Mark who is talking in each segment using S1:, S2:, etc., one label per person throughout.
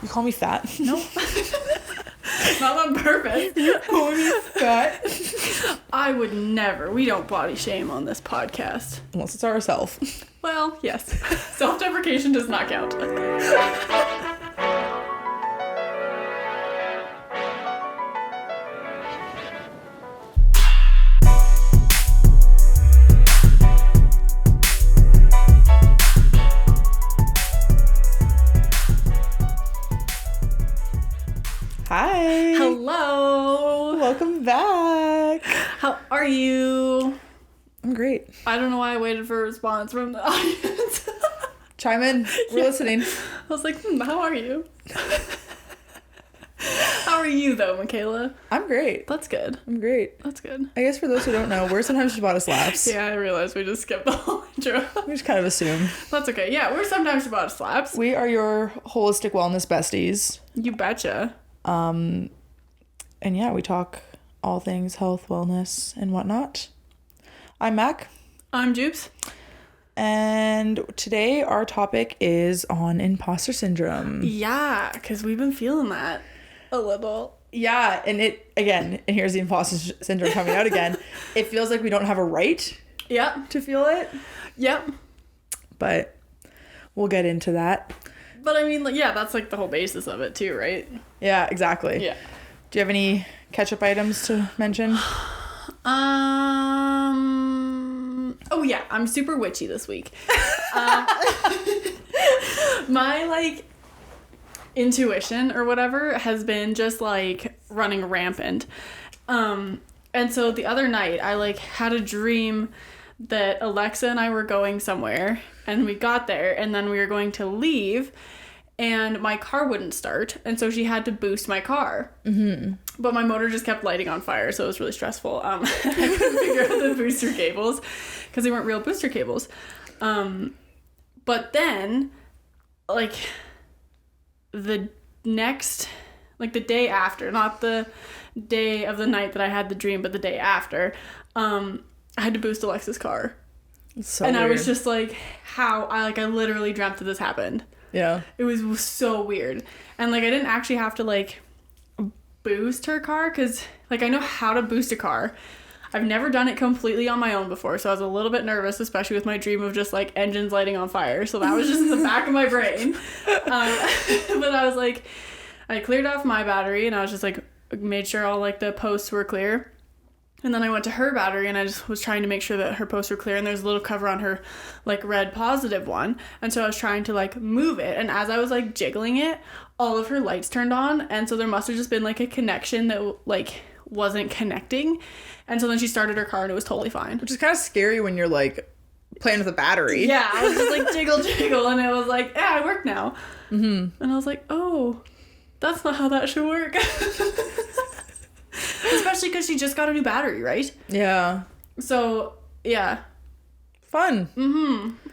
S1: You call me fat?
S2: Nope. Not on purpose.
S1: You call me fat?
S2: I would never. We don't body shame on this podcast.
S1: Unless it's ourselves.
S2: Well, yes. Self-deprecation does not count.
S1: Hi.
S2: Hello.
S1: Welcome back.
S2: How are you?
S1: I'm great.
S2: I don't know why I waited for a response from the audience.
S1: Chime in. We're listening.
S2: I was like, how are you? How are you, though, Michaela?
S1: I'm great.
S2: That's good.
S1: I'm great.
S2: That's good.
S1: I guess for those who don't know, we're sometimes Ciabatta slaps.
S2: Yeah, I realized we just skipped the whole intro.
S1: We just kind of assume.
S2: That's okay. Yeah, we're sometimes Ciabatta slaps.
S1: We are your holistic wellness besties.
S2: You betcha.
S1: And yeah, we talk all things health, wellness, and whatnot. I'm Mac.
S2: I'm Jubes.
S1: And today our topic is on imposter syndrome.
S2: Yeah, because we've been feeling that a little.
S1: Yeah, and here's the imposter syndrome coming out again. It feels like we don't have a right to feel it.
S2: Yep.
S1: But we'll get into that.
S2: But I mean, yeah, that's like the whole basis of it too, right?
S1: Yeah, exactly.
S2: Yeah.
S1: Do you have any catch-up items to mention?
S2: Oh yeah, I'm super witchy this week. My like intuition or whatever has been just like running rampant. And so the other night I like had a dream that Alexa and I were going somewhere and we got there and then we were going to leave and my car wouldn't start and so she had to boost my car. Mm-hmm. But my motor just kept lighting on fire, so it was really stressful. I couldn't figure out the booster cables because they weren't real booster cables. But then, like, the next, like the day after, not the day of the night that I had the dream, but the day after, I had to boost Alexa's car.
S1: So
S2: and
S1: weird.
S2: I was just like, how? I literally dreamt that this happened.
S1: Yeah.
S2: It was so weird. And, like, I didn't actually have to, like, boost her car because like I know how to boost a car. I've never done it completely on my own before, so I was a little bit nervous, especially with my dream of just like engines lighting on fire, so that was just in the back of my brain. But I was like, I cleared off my battery and I was just like made sure all like the posts were clear, and then I went to her battery and I just was trying to make sure that her posts were clear, and there's a little cover on her like red positive one, and so I was trying to like move it, and as I was like jiggling it, all of her lights turned on, and so there must have just been like a connection that like wasn't connecting, and so then she started her car and it was totally fine.
S1: Which is kind of scary when you're like playing with a battery.
S2: Yeah, I was just like jiggle and it was like, yeah, I work now. Mm-hmm. And I was like, oh, that's not how that should work. Especially because she just got a new battery, right?
S1: Yeah.
S2: So yeah,
S1: fun.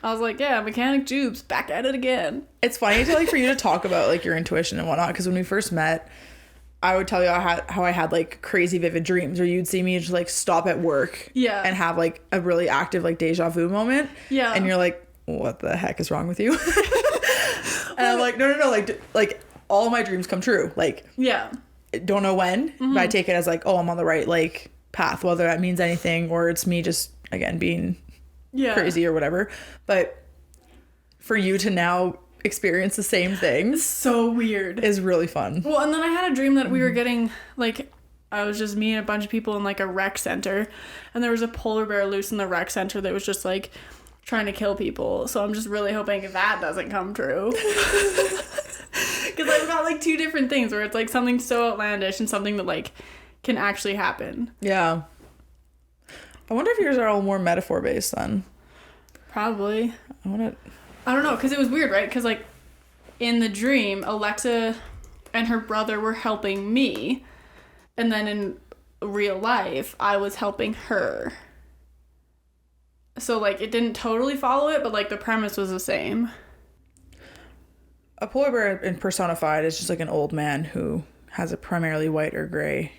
S2: I was like, yeah, Mechanic Jubes back at it again.
S1: It's funny to like for you to talk about like your intuition and whatnot, because when we first met, I would tell you how I had like crazy vivid dreams, or you'd see me just like stop at work and have like a really active like deja vu moment, and you're like, what the heck is wrong with you? And I'm like, no, like all my dreams come true, like don't know when, but I take it as like, oh, I'm on the right like path, whether that means anything or it's me just again being crazy or whatever. But for you to now experience the same thing,
S2: so weird,
S1: is really fun. Well,
S2: and then I had a dream that we were getting like, I was just me and a bunch of people in like a rec center, and there was a polar bear loose in the rec center that was just like trying to kill people. So I'm just really hoping that doesn't come true. Because I've got like two different things where it's like something so outlandish and something that like can actually happen.
S1: Yeah. I wonder if yours are all more metaphor based then.
S2: Probably.
S1: I
S2: don't know, because it was weird, right? Because like in the dream, Alexa and her brother were helping me, and then in real life, I was helping her. So like it didn't totally follow it, but like the premise was the same.
S1: A polar bear in personified is just like an old man who has a primarily white or gray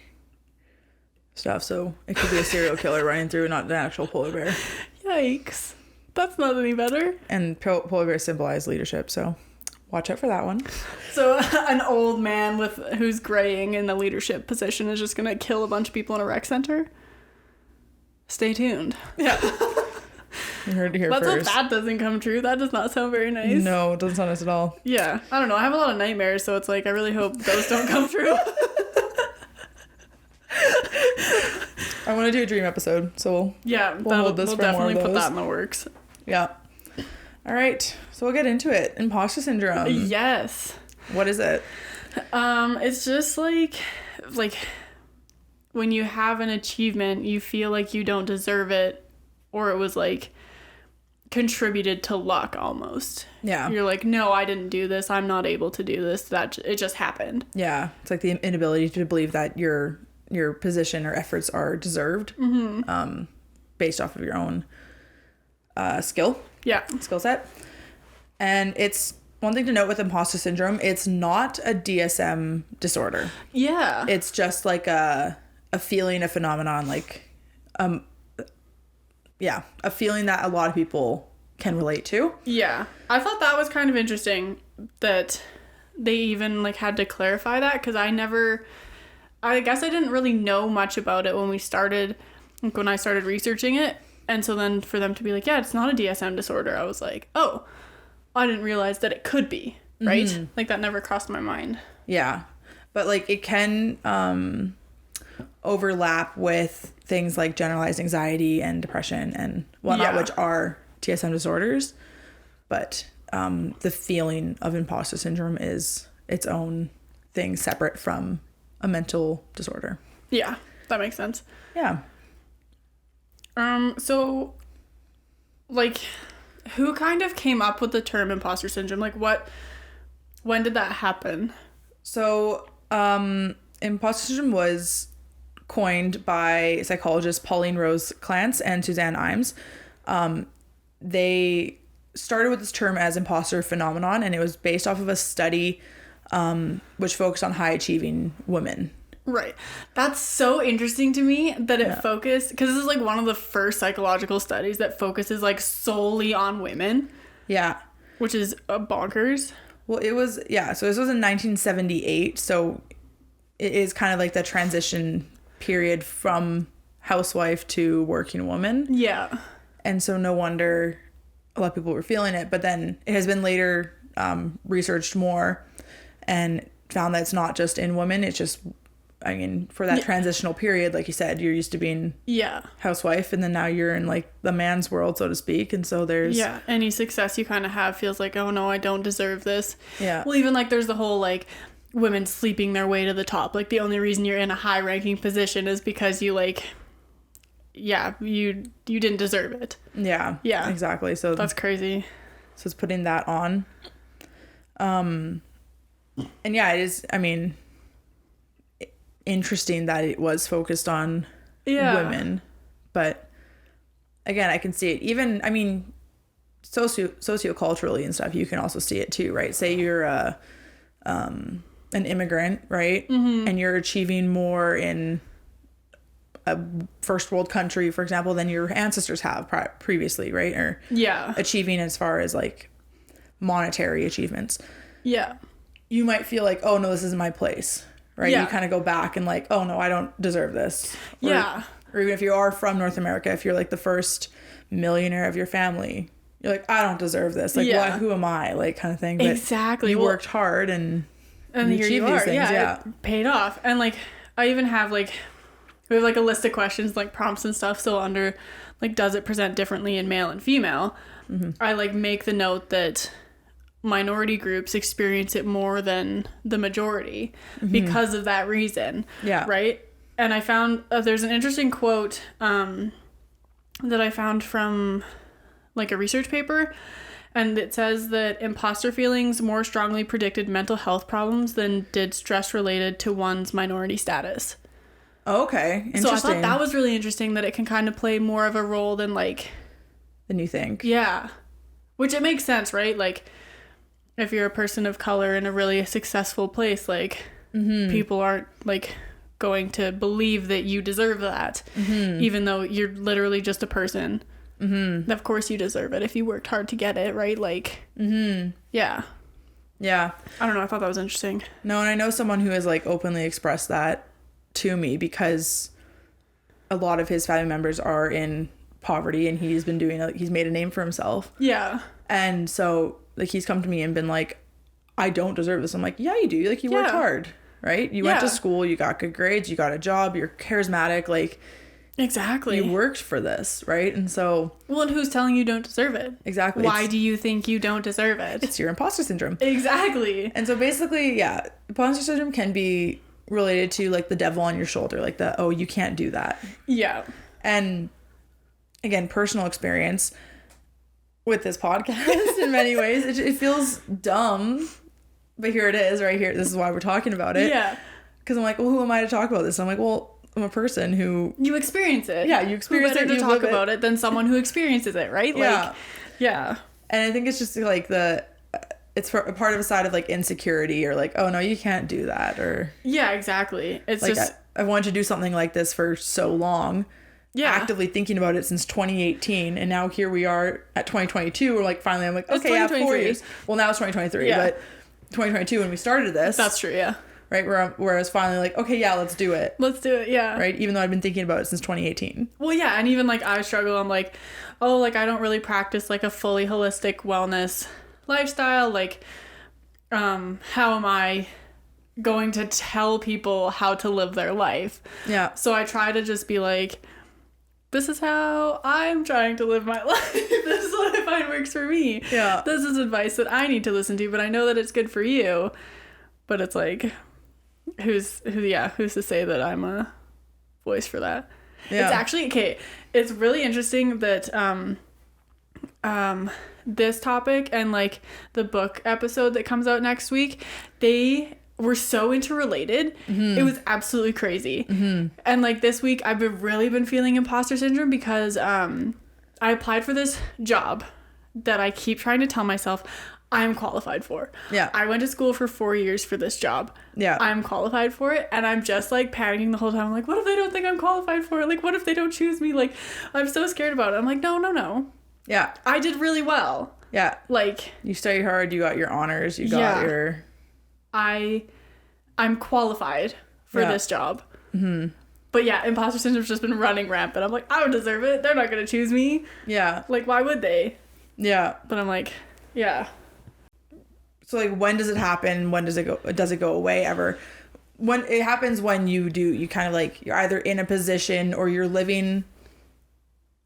S1: stuff, so it could be a serial killer running through, not an actual polar bear.
S2: Yikes. That's not any better.
S1: And polar bears symbolize leadership, so Watch out for that one.
S2: So an old man who's graying in the leadership position is just gonna kill a bunch of people in a rec center. Stay tuned.
S1: Yeah. You heard it here first.
S2: Let's hope that doesn't come true. That does not sound very nice.
S1: No, it doesn't sound nice at all.
S2: Yeah. I don't know. I have a lot of nightmares, so it's like I really hope those don't come true.
S1: I want to do a dream episode, so we'll hold this
S2: we'll
S1: for
S2: definitely
S1: more of
S2: put
S1: those.
S2: that in the works.
S1: Yeah. All right, so we'll get into it. Imposter syndrome.
S2: Yes.
S1: What is it?
S2: It's just like when you have an achievement, you feel like you don't deserve it, or it was like contributed to luck almost.
S1: Yeah.
S2: You're like, no, I didn't do this. I'm not able to do this. That it just happened.
S1: Yeah, it's like the inability to believe that your position or efforts are deserved, based off of your own skill set. And it's one thing to note with imposter syndrome, it's not a DSM disorder.
S2: Yeah.
S1: It's just like a feeling, a phenomenon, like a feeling that a lot of people can relate to.
S2: Yeah. I thought that was kind of interesting that they even like had to clarify that, because I guess I didn't really know much about it when I started researching it. And so then for them to be like, yeah, it's not a DSM disorder, I was like, oh, I didn't realize that it could be, right? Mm-hmm. Like that never crossed my mind.
S1: Yeah. But like it can overlap with things like generalized anxiety and depression and whatnot, which are DSM disorders. But the feeling of imposter syndrome is its own thing separate from a mental disorder.
S2: Yeah, that makes sense.
S1: Yeah.
S2: So, like, who kind of came up with the term imposter syndrome? Like, when did that happen? So, imposter syndrome was coined by psychologists Pauline Rose Clance and Suzanne Imes. They started with this term as imposter phenomenon, and it was based off of a study which focused on high achieving women. Right. That's so interesting to me that it focused, because this is like one of the first psychological studies that focuses like solely on women. Yeah. Which is bonkers.
S1: Well, it was, so this was in 1978. So it is kind of like the transition period from housewife to working woman. Yeah. And so no wonder a lot of people were feeling it, but then it has been later researched more and found that it's not just in women. It's just, I mean, for that transitional period, like you said, you're used to being housewife, and then now you're in like the man's world, so to speak. And so there's
S2: any success you kind of have feels like, oh no, I don't deserve this. Yeah. Well, even like there's the whole like women sleeping their way to the top. Like the only reason you're in a high ranking position is because you like, you didn't deserve it. Yeah. Yeah.
S1: Exactly. So
S2: that's crazy.
S1: So it's putting that on. And it is, I mean, interesting that it was focused on women, but again, I can see it even, I mean, socioculturally and stuff, you can also see it too, right? Say you're an immigrant, right? Mm-hmm. And you're achieving more in a first world country, for example, than your ancestors have previously, right? Or achieving as far as like monetary achievements. Yeah. You might feel like, oh no, this isn't my place. Right? Yeah. You kind of go back and like, oh no, I don't deserve this. Or even if you are from North America, if you're like the first millionaire of your family, you're like, I don't deserve this. Like, what? Who am I? Like, kind of thing. But exactly. You worked hard and you
S2: here you are. These things. It paid off. And like, I even have like, we have like a list of questions, like prompts and stuff. So under like, does it present differently in male and female? Mm-hmm. I like make the note that minority groups experience it more than the majority because of that reason. Yeah. Right. And I found there's an interesting quote that I found from like a research paper, and it says that imposter feelings more strongly predicted mental health problems than did stress related to one's minority status.
S1: Okay. Interesting.
S2: So I thought that was really interesting that it can kind of play more of a role than like
S1: than you think.
S2: Yeah. Which it makes sense, right? Like, if you're a person of color in a really successful place, like, people aren't, like, going to believe that you deserve that, even though you're literally just a person. Of course you deserve it if you worked hard to get it, right? Like, yeah.
S1: Yeah.
S2: I don't know. I thought that was interesting.
S1: No, and I know someone who has like openly expressed that to me because a lot of his family members are in poverty and he's been he's made a name for himself.
S2: Yeah.
S1: And so like he's come to me and been like, I don't deserve this. I'm like, yeah, you do. Like you worked hard, right? You went to school, you got good grades, you got a job, you're charismatic, like
S2: exactly.
S1: You worked for this, right? And so
S2: well, and who's telling you don't deserve it?
S1: Exactly.
S2: Why do you think you don't deserve it?
S1: It's your imposter syndrome.
S2: Exactly.
S1: And so basically, yeah, imposter syndrome can be related to like the devil on your shoulder, like oh, you can't do that.
S2: Yeah.
S1: And again, personal experience with this podcast in many ways. It feels dumb, but here it is right here. This is why we're talking about it.
S2: Yeah.
S1: Because I'm like, well, who am I to talk about this? I'm like, well, I'm a person who...
S2: You experience it.
S1: Yeah, you experience it.
S2: Who better to talk about it than someone who experiences it, right?
S1: Yeah.
S2: Like, yeah.
S1: And I think it's just like it's for a part of a side of like insecurity or like, oh no, you can't do that, or...
S2: Yeah, exactly. It's
S1: like
S2: just...
S1: I wanted to do something like this for so long. Yeah. Actively thinking about it since 2018, and now here we are at 2022. We're like, finally, I'm like, okay, yeah, 4 years. Well, now it's 2023, but 2022 when we started this.
S2: That's true, yeah.
S1: Right, where I was finally like, okay, yeah, let's do it.
S2: Let's do it, yeah.
S1: Right, even though I've been thinking about it since 2018.
S2: Well, yeah, and even like I struggle. I'm like, oh, like I don't really practice like a fully holistic wellness lifestyle. Like, how am I going to tell people how to live their life?
S1: Yeah.
S2: So I try to just be like, this is how I'm trying to live my life. This is what I find works for me.
S1: Yeah.
S2: This is advice that I need to listen to, but I know that it's good for you. But it's like, who's to say that I'm a voice for that? Yeah. It's actually, okay, it's really interesting that this topic and like the book episode that comes out next week, they were so interrelated. Mm-hmm. It was absolutely crazy. Mm-hmm. And like this week I've really been feeling imposter syndrome because I applied for this job that I keep trying to tell myself I'm qualified for. Yeah. I went to school for 4 years for this job. Yeah. I'm qualified for it, and I'm just like panicking the whole time. I'm like, what if they don't think I'm qualified for it? Like, what if they don't choose me? Like, I'm so scared about it. I'm like, no. Yeah. I did really well. Yeah. Like,
S1: you studied hard, you got your honors, you got your...
S2: I'm qualified for this job. Mm-hmm. But yeah, imposter syndrome's just been running rampant. I'm like, I don't deserve it. They're not going to choose me. Yeah. Like, why would they? Yeah. But I'm like, yeah.
S1: So like, when does it happen? When does it go away ever? When it happens, when you kind of like, you're either in a position or you're living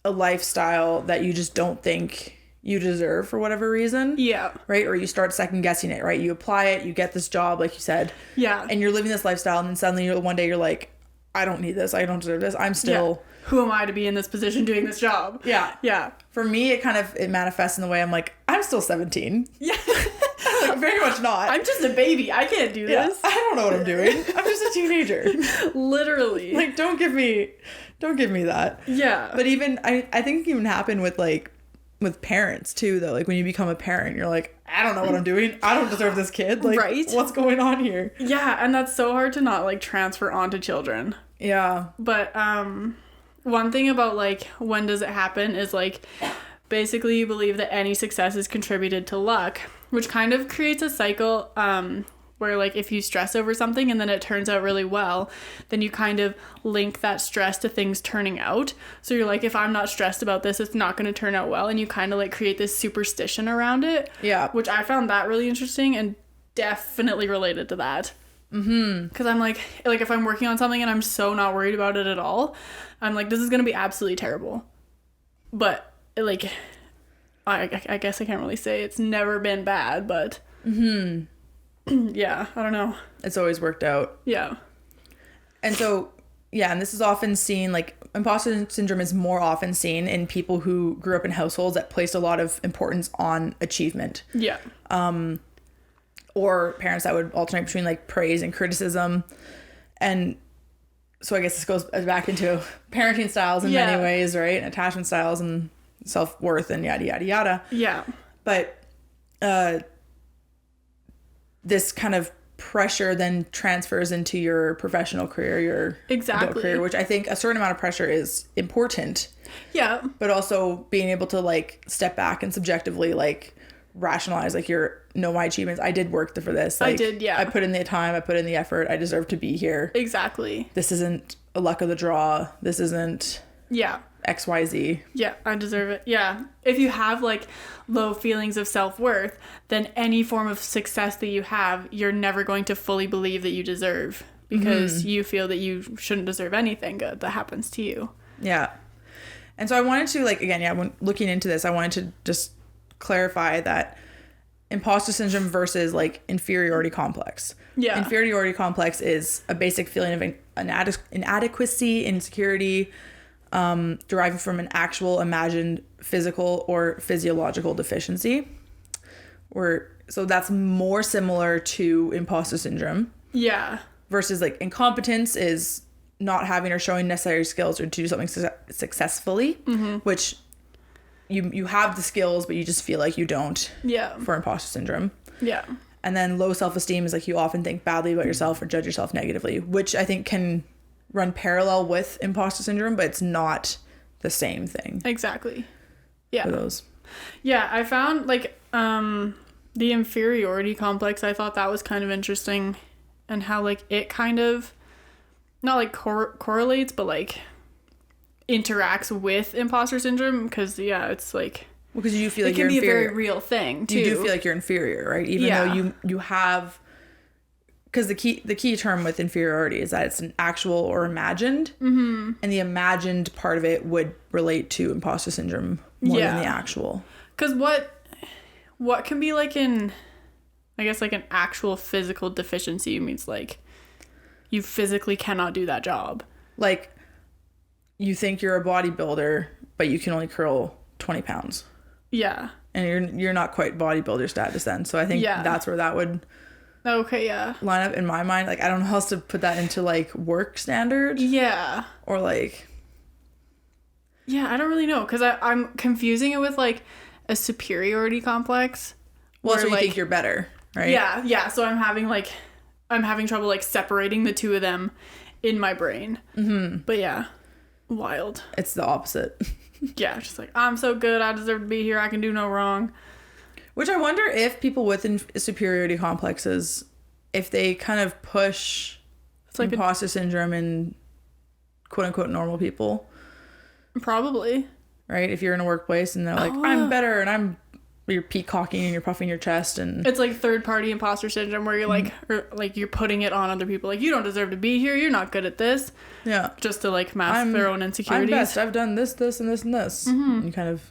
S1: a lifestyle that you just don't think you deserve for whatever reason. Yeah. Right? Or you start second guessing it, right? You apply it, you get this job, like you said. Yeah. And you're living this lifestyle, and then suddenly one day you're like, I don't need this. I don't deserve this. I'm still...
S2: Yeah. Who am I to be in this position doing this job? Yeah. Yeah.
S1: For me, it manifests in the way I'm like, I'm still 17. Yeah. Like, very much not.
S2: I'm just a baby. I can't do this.
S1: I don't know what I'm doing. I'm just a teenager.
S2: Literally.
S1: Like, don't give me that. Yeah. But even, I think it even happened with parents too, though. Like, when you become a parent, you're like, I don't know what I'm doing. I don't deserve this kid. Like, right? What's going on here?
S2: Yeah. And that's so hard to not like transfer onto children. Yeah. But, one thing about like, when does it happen is like, basically you believe that any success is contributed to luck, which kind of creates a cycle where like if you stress over something and then it turns out really well, then you kind of link that stress to things turning out. So you're like, if I'm not stressed about this, it's not going to turn out well. And you kind of like create this superstition around it. Yeah. Which I found that really interesting and definitely related to that. Mm-hmm. Because I'm like if I'm working on something and I'm so not worried about it at all, I'm like, this is going to be absolutely terrible. But like, I guess I can't really say it's never been bad, but yeah, I don't know.
S1: It's always worked out. Yeah. And so, yeah, and this is often seen, like, imposter syndrome is more often seen in people who grew up in households that placed a lot of importance on achievement. Yeah. Or parents that would alternate between like praise and criticism. And so I guess this goes back into parenting styles in many ways, right? And attachment styles and self-worth and yada, yada, yada. Yeah. But this kind of pressure then transfers into your professional career, your adult career, which I think a certain amount of pressure is important. Yeah. But also being able to like step back and subjectively like rationalize like my achievements. I did work for this. Like,
S2: I did, yeah.
S1: I put in the time, I put in the effort. I deserve to be here.
S2: Exactly.
S1: This isn't a luck of the draw. This isn't XYZ.
S2: Yeah, I deserve it. Yeah. If you have like low feelings of self-worth, then any form of success that you have, you're never going to fully believe that you deserve, because you feel that you shouldn't deserve anything good that happens to you.
S1: Yeah. And so I wanted to, like, again, when looking into this, I wanted to just clarify that imposter syndrome versus like inferiority complex. Yeah. Inferiority complex is a basic feeling of inadequacy, insecurity, deriving from an actual imagined physical or physiological deficiency. So that's more similar to imposter syndrome. Yeah. Versus like incompetence is not having or showing necessary skills or to do something successfully, which you have the skills, but you just feel like you don't. Yeah. For imposter syndrome. Yeah. And then low self-esteem is like you often think badly about yourself or judge yourself negatively, which I think can run parallel with imposter syndrome, but it's not the same thing.
S2: Exactly. Yeah.
S1: For those.
S2: Yeah, I found like the inferiority complex, I thought that was kind of interesting, and how like it kind of not like correlates, but like interacts with imposter syndrome, because it's like, well, because you feel like you're inferior. It can be a very real thing too.
S1: You do feel like you're inferior, right? Even though you have, because the key term with inferiority is that it's an actual or imagined, and the imagined part of it would relate to imposter syndrome more than the actual.
S2: Because what can be like I guess like an actual physical deficiency means like you physically cannot do that job. Like,
S1: you think you're a bodybuilder, but you can only curl 20 pounds. Yeah. And you're not quite bodybuilder status then. So I think that's where that would line up in my mind. Like, I don't know how else to put that into like work standard. Yeah. Or like...
S2: Yeah, I don't really know, because I'm confusing it with like a superiority complex.
S1: Well, so you think you're better, right?
S2: Yeah. So I'm having trouble like separating the two of them in my brain. But yeah. Wild.
S1: It's the opposite.
S2: Yeah, just like, I'm so good, I deserve to be here, I can do no wrong.
S1: Which I wonder if people with superiority complexes, if they kind of push like imposter syndrome in quote unquote normal people.
S2: Probably.
S1: Right? If you're in a workplace and they're like, I'm better, and you're peacocking and you're puffing your chest, and
S2: it's like third party imposter syndrome, where you're like, or like you're putting it on other people, like, you don't deserve to be here, you're not good at this. Yeah. Just to like mask their own insecurities.
S1: I'm best, I've done this and this and this. You kind of,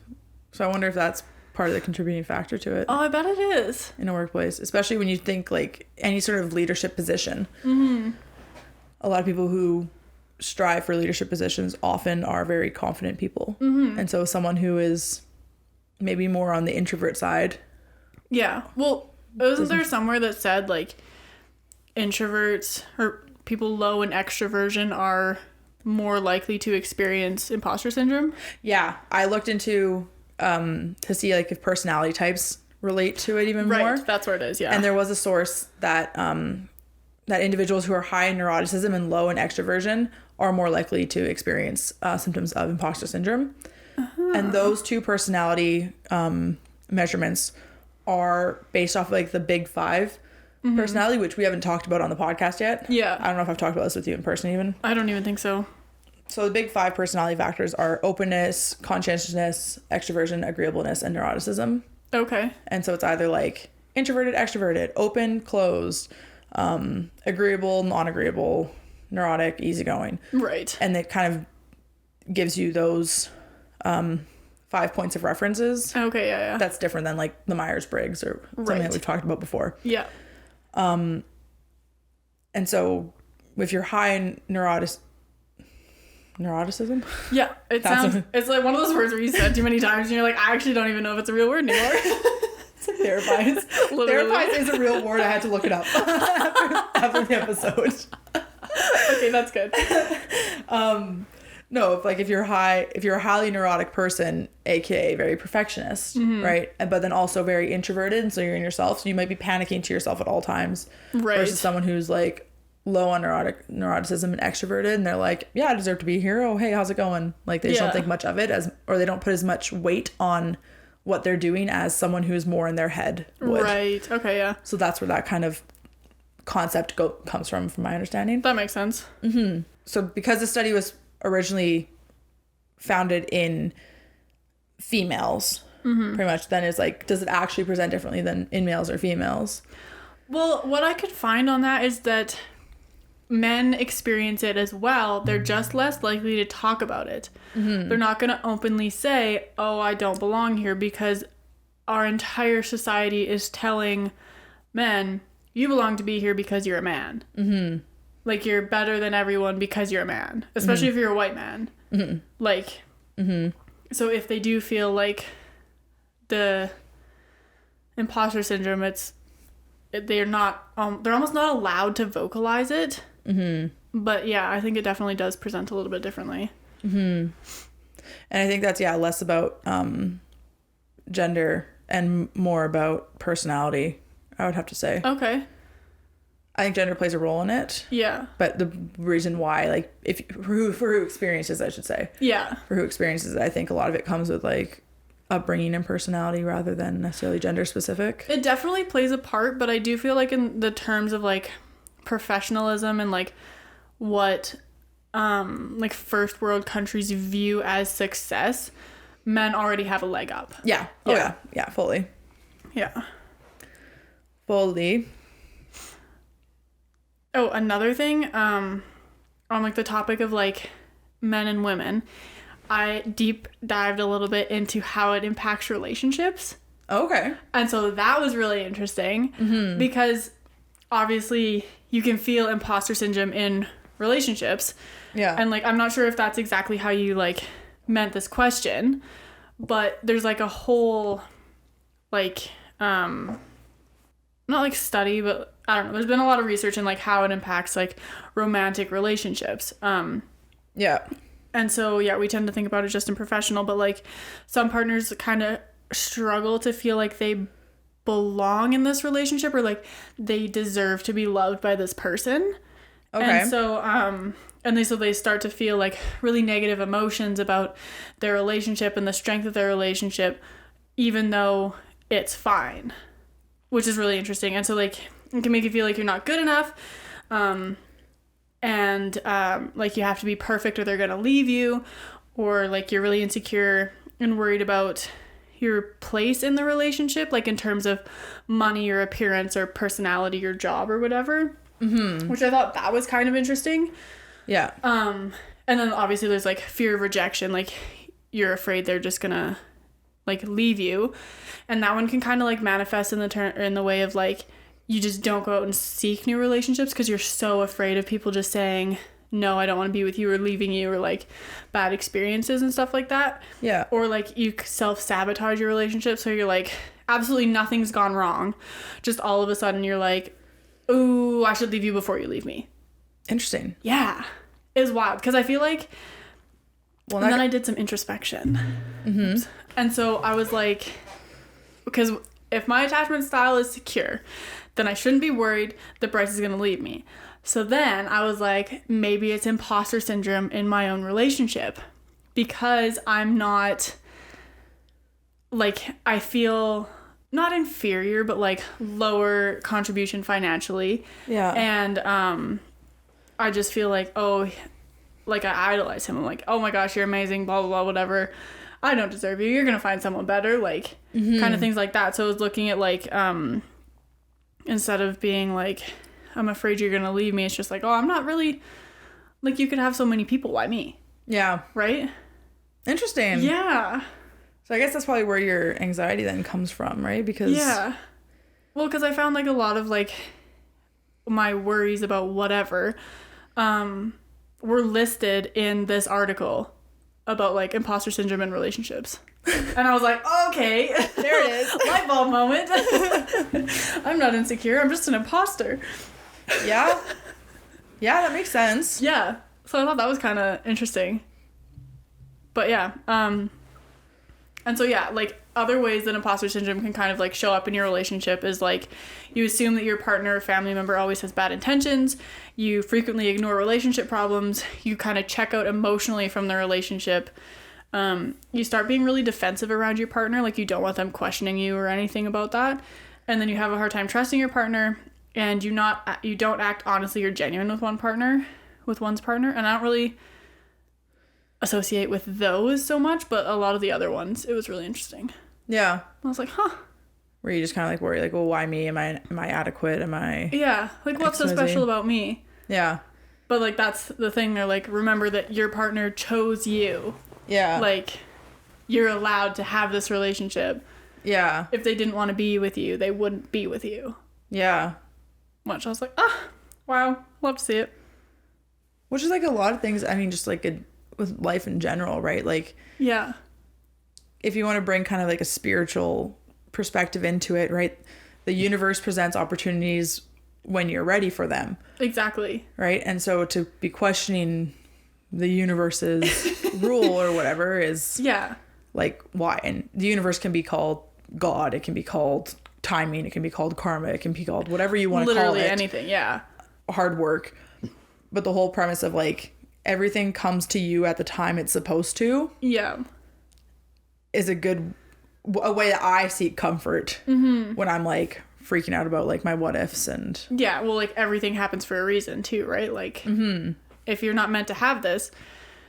S1: so I wonder if that's part of the contributing factor to it.
S2: Oh, I bet it is.
S1: In a workplace, especially when you think like any sort of leadership position. A lot of people who strive for leadership positions often are very confident people. And so someone who is maybe more on the introvert side.
S2: Yeah. Well, wasn't there somewhere that said like introverts or people low in extroversion are more likely to experience imposter syndrome?
S1: Yeah. I looked into to see like if personality types relate to it even more.
S2: Right. That's where it is. Yeah.
S1: And there was a source that that individuals who are high in neuroticism and low in extroversion are more likely to experience symptoms of imposter syndrome. And those two personality measurements are based off of like the big 5 personality, which we haven't talked about on the podcast yet. Yeah. I don't know if I've talked about this with you in person even.
S2: I don't even think so.
S1: So the big 5 personality factors are openness, conscientiousness, extroversion, agreeableness, and neuroticism. Okay. And so it's either like introverted, extroverted, open, closed, agreeable, non-agreeable, neurotic, easygoing. Right. And it kind of gives you those 5 points of references. Okay, yeah. That's different than like the Myers-Briggs or something that we've talked about before. Yeah. And so if you're high in neuroticism?
S2: Yeah, it's like one of those words where you said too many times and you're like, I actually don't even know if it's a real word anymore.
S1: Therapize. Therapize is a real word. I had to look it up after the episode.
S2: Okay, that's good.
S1: No, if you're a highly neurotic person, aka very perfectionist, right? But then also very introverted, and so you're in yourself, so you might be panicking to yourself at all times. Right. Versus someone who's like low on neuroticism and extroverted, and they're like, yeah, I deserve to be here. Oh, hey, how's it going? Like they just don't think much of it or they don't put as much weight on what they're doing as someone who's more in their head would.
S2: Right. Okay, yeah.
S1: So that's where that kind of concept comes from my understanding.
S2: That makes sense.
S1: Mm-hmm. So because the study was originally founded in females, pretty much, then it's like, does it actually present differently than in males or females?
S2: Well, what I could find on that is that men experience it as well. They're just less likely to talk about it. Mm-hmm. They're not going to openly say, oh, I don't belong here, because our entire society is telling men, you belong to be here because you're a man. Mm-hmm. Like, you're better than everyone because you're a man, especially if you're a white man. Mm-hmm. Like, so if they do feel like the imposter syndrome, they're not, they're almost not allowed to vocalize it. Mm-hmm. But yeah, I think it definitely does present a little bit differently.
S1: Mm-hmm. And I think that's, less about gender and more about personality, I would have to say.
S2: Okay.
S1: I think gender plays a role in it.
S2: Yeah.
S1: But the reason why, like, for who experiences, I should say. Yeah. For who experiences it, I think a lot of it comes with, like, upbringing and personality rather than necessarily gender specific.
S2: It definitely plays a part, but I do feel like in the terms of, like, professionalism and, like, what, like, first world countries view as success, men already have a leg up.
S1: Yeah. Oh, yeah. Yeah, fully.
S2: Yeah.
S1: Fully.
S2: Oh, another thing, on, like, the topic of, like, men and women, I deep dived a little bit into how it impacts relationships.
S1: Okay.
S2: And so that was really interesting because obviously you can feel imposter syndrome in relationships. Yeah. And, like, I'm not sure if that's exactly how you, like, meant this question, but there's, like, a whole, like, not, like, study, but I don't know. There's been a lot of research in, like, how it impacts, like, romantic relationships. Yeah. And so, yeah, we tend to think about it just in professional, but, like, some partners kind of struggle to feel like they belong in this relationship or, like, they deserve to be loved by this person. Okay. And so, they start to feel, like, really negative emotions about their relationship and the strength of their relationship, even though it's fine, which is really interesting. And so, like, it can make you feel like you're not good enough. Like, you have to be perfect or they're going to leave you, or, like, you're really insecure and worried about your place in the relationship, like, in terms of money or appearance or personality or job or whatever, which I thought that was kind of interesting. Yeah. And then obviously there's, like, fear of rejection, like, you're afraid they're just gonna, like, leave you, and that one can kind of, like, manifest in the way of, like, you just don't go out and seek new relationships because you're so afraid of people just saying, no, I don't want to be with you, or leaving you, or, like, bad experiences and stuff like that. Yeah. Or, like, you self-sabotage your relationship, so you're, like, absolutely nothing's gone wrong. Just all of a sudden you're like, ooh, I should leave you before you leave me.
S1: Interesting.
S2: Yeah. It was wild because I feel like, and then I did some introspection. Mm-hmm. And so I was like, because if my attachment style is secure, then I shouldn't be worried that Bryce is going to leave me. So then I was like, maybe it's imposter syndrome in my own relationship because I'm not, like, I feel not inferior, but, like, lower contribution financially. Yeah. And I just feel like, oh, like, I idolize him. I'm like, oh my gosh, you're amazing, blah, blah, blah, whatever. I don't deserve you. You're going to find someone better. Like, kind of things like that. So I was looking at, like, instead of being like, I'm afraid you're going to leave me, it's just like, oh, I'm not really, like, you could have so many people. Why me? Yeah. Right?
S1: Interesting. Yeah. So I guess that's probably where your anxiety then comes from, right? Because.
S2: Yeah. Well, because I found, like, a lot of, like, my worries about whatever were listed in this article about, like, imposter syndrome in relationships. And I was like, okay, there it is. Light bulb moment. I'm not insecure. I'm just an imposter.
S1: Yeah. Yeah, that makes sense.
S2: Yeah. So I thought that was kind of interesting. But yeah. And so, yeah, like, other ways that imposter syndrome can kind of, like, show up in your relationship is, like, you assume that your partner or family member always has bad intentions. You frequently ignore relationship problems. You kind of check out emotionally from the relationship. you start being really defensive around your partner. Like, you don't want them questioning you or anything about that. And then you have a hard time trusting your partner, and you don't act honestly or genuine with one's partner. And I don't really associate with those so much, but a lot of the other ones, it was really interesting.
S1: Yeah.
S2: I was like, huh.
S1: Where you just kind of like worry, like, well, why me? Am I adequate? Am I...
S2: Yeah. Like, what's so special about me?
S1: Yeah.
S2: But, like, that's the thing. They're like, remember that your partner chose you.
S1: Yeah.
S2: Like, you're allowed to have this relationship.
S1: Yeah.
S2: If they didn't want to be with you, they wouldn't be with you.
S1: Yeah.
S2: Which I was like, wow, love to see it.
S1: Which is, like, a lot of things, I mean, just, like, with life in general, right? Like...
S2: Yeah.
S1: If you want to bring kind of, like, a spiritual perspective into it, right? The universe presents opportunities when you're ready for them. Exactly. Right? And so to be questioning the universe's rule or whatever is... Yeah. Like, why? And the universe can be called God. It can be called timing. It can be called karma. It can be called whatever you want to call it.
S2: Literally anything, yeah.
S1: Hard work. But the whole premise of, like, everything comes to you at the time it's supposed to. Yeah. Is a way that I seek comfort when I'm, like, freaking out about, like, my what ifs and...
S2: Yeah, well, like, everything happens for a reason, too, right? Like, if you're not meant to have this,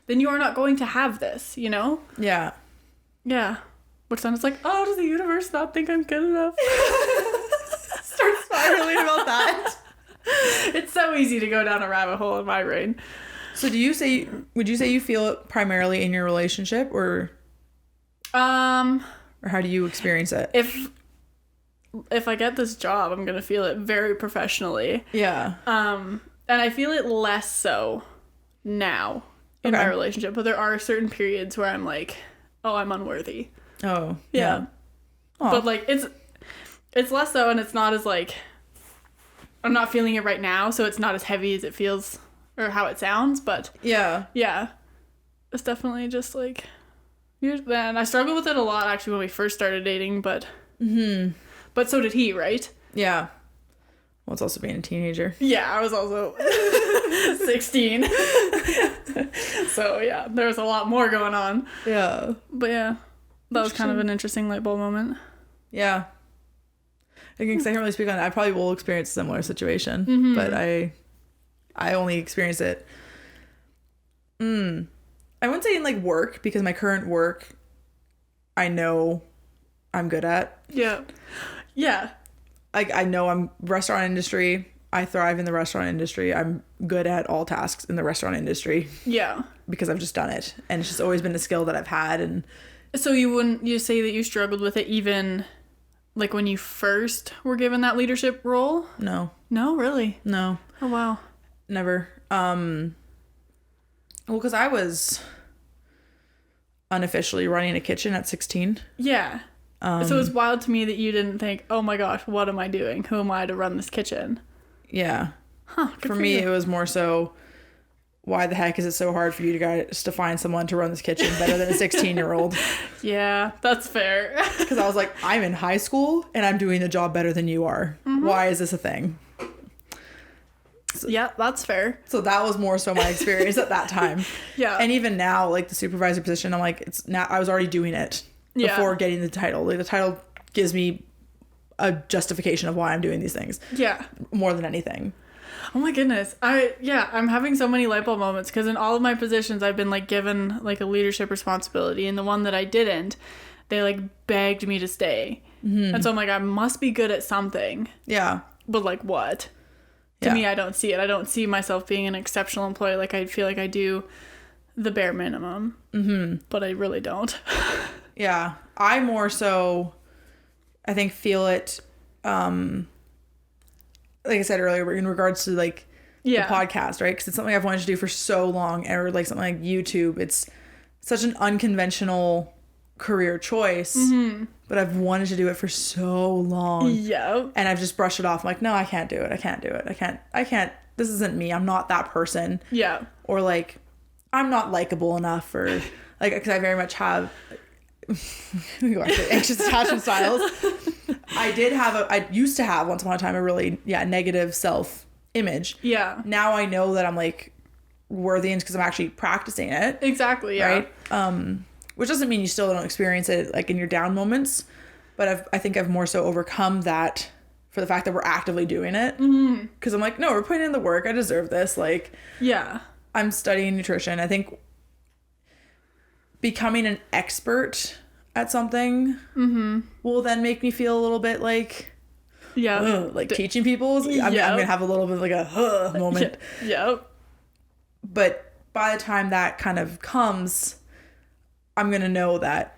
S2: then you are not going to have this, you know? Yeah. Yeah. Which then it's like, oh, does the universe not think I'm good enough? Start spiraling about that. It's so easy to go down a rabbit hole in my brain.
S1: So would you say you feel it primarily in your relationship, or how do you experience it?
S2: If I get this job, I'm gonna feel it very professionally. Yeah. And I feel it less so now in my relationship, but there are certain periods where I'm like, oh, I'm unworthy. Oh. Yeah. But, like, it's less so, and it's not as, like, I'm not feeling it right now, so it's not as heavy as it feels or how it sounds, but yeah. It's definitely just, like, and I struggled with it a lot, actually, when we first started dating, but but so did he, right?
S1: Yeah. Well, it's also being a teenager.
S2: Yeah, I was also 16. So, yeah, there was a lot more going on. Yeah. But, yeah, that was kind of an interesting light bulb moment.
S1: Yeah. I can't really speak on it. I probably will experience a similar situation, but I only experience it. I wouldn't say in, like, work, because my current work, I know I'm good at. Yeah. Yeah. Like, I know I'm restaurant industry. I thrive in the restaurant industry. I'm good at all tasks in the restaurant industry. Yeah. Because I've just done it. And it's just always been a skill that I've had. And
S2: so you say that you struggled with it even, like, when you first were given that leadership role?
S1: No.
S2: No, really?
S1: No.
S2: Oh, wow.
S1: Never. Well, because I was unofficially running a kitchen at 16.
S2: Yeah. So it's wild to me that you didn't think, oh my gosh, what am I doing? Who am I to run this kitchen?
S1: Yeah. Huh. For me, it was more so, why the heck is it so hard for you guys to find someone to run this kitchen better than a 16-year-old?
S2: Yeah, that's fair.
S1: Because I was like, I'm in high school and I'm doing the job better than you are. Why is this a thing?
S2: So, yeah, that's fair.
S1: So that was more so my experience at that time. Yeah. And even now, like, the supervisor position, I'm like, I was already doing it before getting the title. Like, the title gives me a justification of why I'm doing these things. Yeah. More than anything.
S2: Oh my goodness. I'm having so many light bulb moments, because in all of my positions I've been, like, given, like, a leadership responsibility, and the one that I didn't, they, like, begged me to stay. And so I'm like, I must be good at something. Yeah. But, like, what? To me, I don't see it. I don't see myself being an exceptional employee. Like, I feel like I do the bare minimum. But I really don't.
S1: Yeah. I more so, I think, feel it, like I said earlier, in regards to, like, the podcast, right? Because it's something I've wanted to do for so long. Or, like, something like YouTube. It's such an unconventional career choice. But I've wanted to do it for so long. Yeah. And I've just brushed it off. I'm like, no, I can't do it. I can't. This isn't me. I'm not that person. Yeah. Or, like, I'm not likable enough, or, like, because I very much have anxious attachment styles. I used to have once upon a time a really negative self image. Yeah. Now I know that I'm, like, worthy, and because I'm actually practicing it.
S2: Exactly. Yeah.
S1: Right. which doesn't mean you still don't experience it like in your down moments, but I think I've more so overcome that for the fact that we're actively doing it. Because I'm like, no, we're putting in the work. I deserve this. Like,
S2: yeah,
S1: I'm studying nutrition. I think becoming an expert at something will then make me feel a little bit like, like teaching people. I'm gonna have a little bit of like a moment.
S2: Yep.
S1: But by the time that kind of comes, I'm gonna know that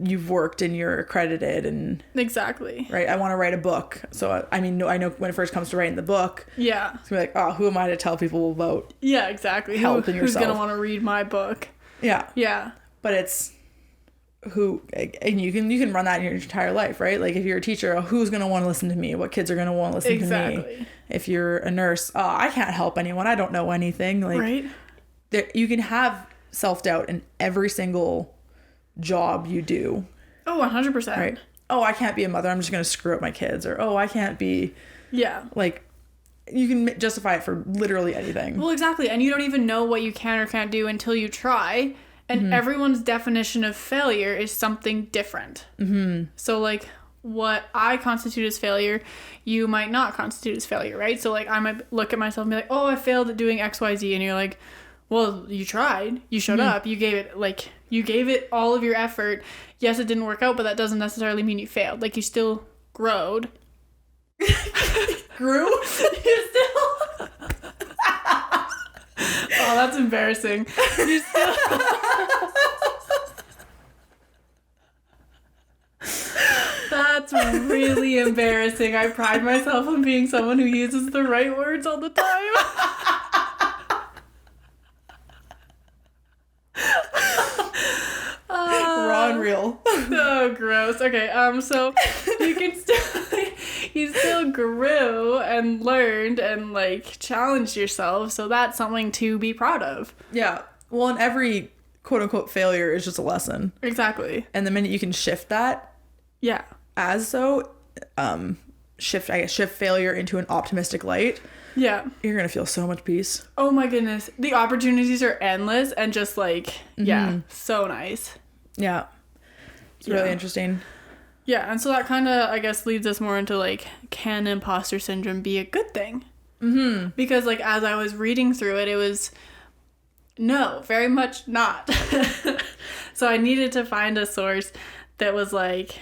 S1: you've worked and you're accredited and
S2: exactly
S1: right. I want to write a book, so I know when it first comes to writing the book, it's gonna be like, oh, who am I to tell people about
S2: exactly
S1: helping
S2: who's
S1: yourself?
S2: gonna want to read my book?
S1: Yeah, but it's who, and you can run that in your entire life, right? Like if you're a teacher, who's gonna want to listen to me? What kids are gonna want to listen to me? If you're a nurse, oh, I can't help anyone, I don't know anything. Like,
S2: right?
S1: You can have self-doubt in every single job you do.
S2: Oh, 100%.
S1: Right. Oh, I can't be a mother, I'm just gonna screw up my kids. Or, oh, I can't be, like, you can justify it for literally anything.
S2: Well, exactly. And you don't even know what you can or can't do until you try. And everyone's definition of failure is something different. So like what I constitute as failure, you might not constitute as failure, right? So like I might look at myself and be like, oh, I failed at doing XYZ. And you're like, well, you tried, you showed up, you gave it all of your effort. Yes, it didn't work out, but that doesn't necessarily mean you failed. Like you still growed.
S1: Grew?
S2: You still... Oh, that's embarrassing. You still... That's really embarrassing. I pride myself on being someone who uses the right words all the time.
S1: Raw and real.
S2: Oh, gross. Okay, so you still grew and learned and like challenged yourself, so that's something to be proud of.
S1: Yeah. Well, and every quote unquote failure is just a lesson.
S2: Exactly.
S1: And the minute you can shift that, shift failure into an optimistic light, you're gonna feel so much peace.
S2: Oh my goodness, the opportunities are endless and just like so nice.
S1: It's really interesting.
S2: And so that kind of, I guess, leads us more into like, can imposter syndrome be a good thing? Because like as I was reading through it, it was no, very much not. So I needed to find a source that was like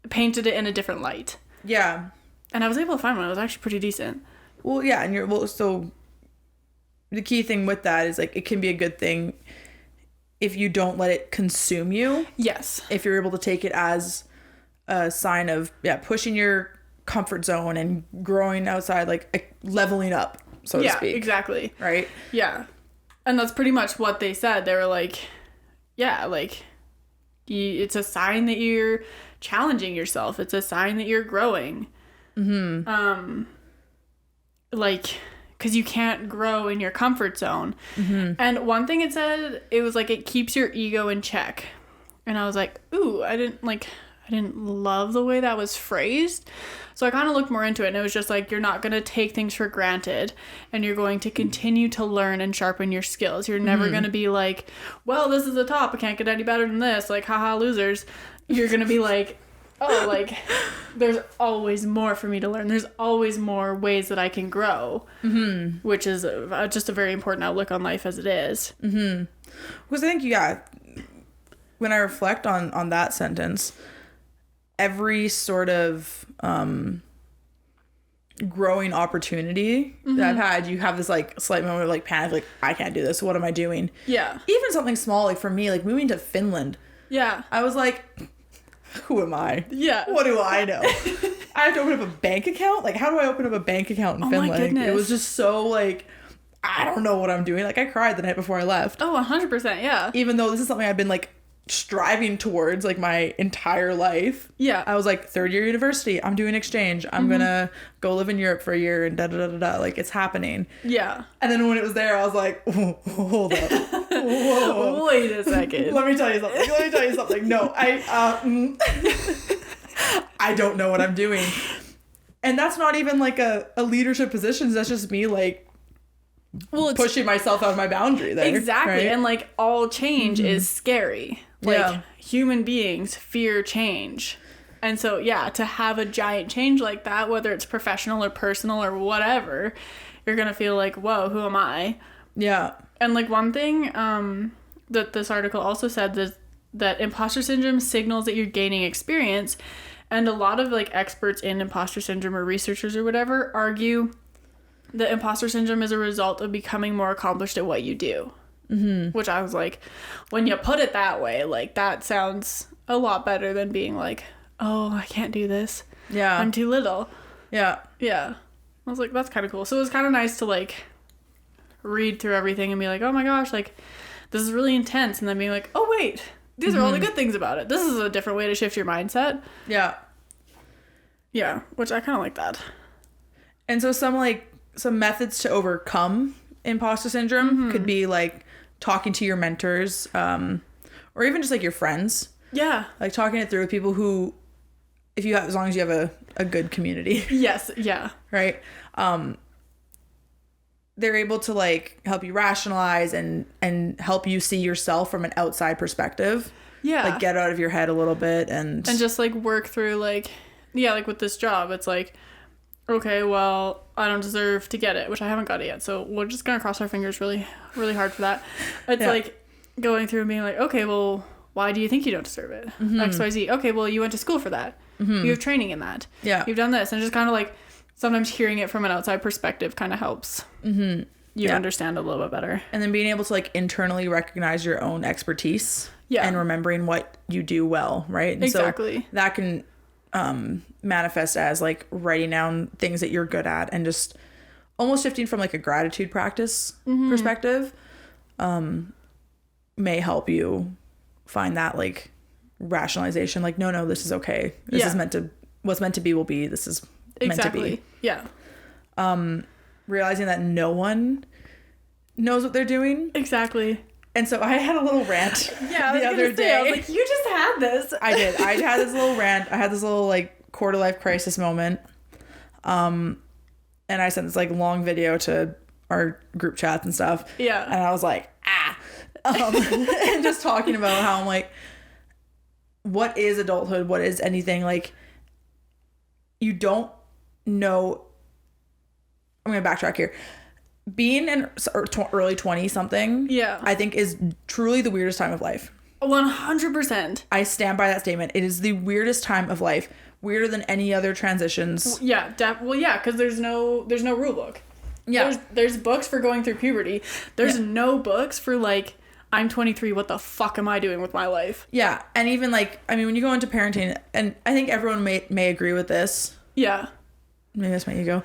S2: painted it in a different light. And I was able to find one. It was actually pretty decent.
S1: Well, and so the key thing with that is like it can be a good thing if you don't let it consume you.
S2: Yes.
S1: If you're able to take it as a sign of pushing your comfort zone and growing outside, like leveling up, so to speak.
S2: Exactly.
S1: Right?
S2: Yeah. And that's pretty much what they said. They were like, it's a sign that you're challenging yourself. It's a sign that you're growing. Like, because you can't grow in your comfort zone. And one thing it said, it was like, it keeps your ego in check. And I was like, ooh, I didn't love the way that was phrased. So I kind of looked more into it, and it was just like, you're not going to take things for granted, and you're going to continue to learn and sharpen your skills. You're never going to be like, well, this is the top, I can't get any better than this, like, haha, losers. You're going to be like, oh, like, there's always more for me to learn. There's always more ways that I can grow, which is just a very important outlook on life as it is.
S1: Because I think, when I reflect on that sentence, every sort of growing opportunity that I've had, you have this like slight moment of like panic, like I can't do this, what am I doing? Even something small, like for me, like moving to Finland, I was like, who am I? What do I know? I have to open up a bank account. Like, how do I open up a bank account in Finland?
S2: My goodness.
S1: It was just so like, I don't know what I'm doing. Like, I cried the night before I left.
S2: Oh, 100%.
S1: Even though this is something I've been like striving towards like my entire life. I was like, third year university, I'm doing exchange, I'm gonna go live in Europe for a year and like it's happening. And then when it was there, I was like, hold up. Whoa.
S2: Wait a second.
S1: Let me tell you something. No, I don't know what I'm doing. And that's not even like a leadership position. That's just me like pushing myself out of my boundary there.
S2: Exactly. Right? And like all change is scary. Like, human beings fear change. And so, yeah, to have a giant change like that, whether it's professional or personal or whatever, you're going to feel like, whoa, who am I?
S1: Yeah.
S2: And, like, one thing that this article also said that imposter syndrome signals that you're gaining experience. And a lot of, like, experts in imposter syndrome or researchers or whatever argue that imposter syndrome is a result of becoming more accomplished at what you do. Mm-hmm. Which I was like, when you put it that way, like, that sounds a lot better than being like, oh, I can't do this.
S1: Yeah.
S2: I'm too little.
S1: Yeah.
S2: Yeah. I was like, that's kind of cool. So it was kind of nice to, like, read through everything and be like, oh my gosh, like, this is really intense. And then being like, oh, wait, these are all the good things about it. This is a different way to shift your mindset.
S1: Yeah.
S2: Yeah. Which I kind of like that.
S1: And so some methods to overcome imposter syndrome could be, like, talking to your mentors, or even just, like, your friends.
S2: Yeah.
S1: Like, talking it through with people who, as long as you have a good community.
S2: Yes. Yeah.
S1: Right? They're able to, like, help you rationalize and help you see yourself from an outside perspective. Yeah. Like, get out of your head a little bit and
S2: just, like, work through, like, yeah, like, with this job, it's like, okay, well, I don't deserve to get it, which I haven't got it yet. So we're just going to cross our fingers really, really hard for that. It's like going through and being like, okay, well, why do you think you don't deserve it? XYZ. Okay, well, you went to school for that. You have training in that. Yeah. You've done this. And just kind of like sometimes hearing it from an outside perspective kind of helps you understand a little bit better. And
S1: then being able to, like, internally recognize your own expertise and remembering what you do well, right? And
S2: exactly.
S1: So that can manifest as, like, writing down things that you're good at and just almost shifting from, like, a gratitude practice perspective may help you find that, like, rationalization, like, no, this is okay. This is what's meant to be will be. This is meant to be.
S2: Yeah.
S1: Realizing that no one knows what they're doing.
S2: Exactly.
S1: And so I had a little rant
S2: the other day. I was like, you just had this.
S1: I did. I had this little rant. I had this little, like, quarter life crisis moment. And I sent this, like, long video to our group chats and stuff.
S2: Yeah.
S1: And I was like, and just talking about how I'm like, what is adulthood? What is anything? Like, you don't know. I'm going to backtrack here. Being in early 20 something, I think is truly the weirdest time of life.
S2: 100%.
S1: I stand by that statement. It is the weirdest time of life. Weirder than any other transitions.
S2: Yeah, because there's no rule book. Yeah. There's books for going through puberty. There's no books for, like, I'm 23, what the fuck am I doing with my life?
S1: Yeah, and even, like, I mean, when you go into parenting, and I think everyone may agree with this.
S2: Yeah.
S1: Maybe that's my ego.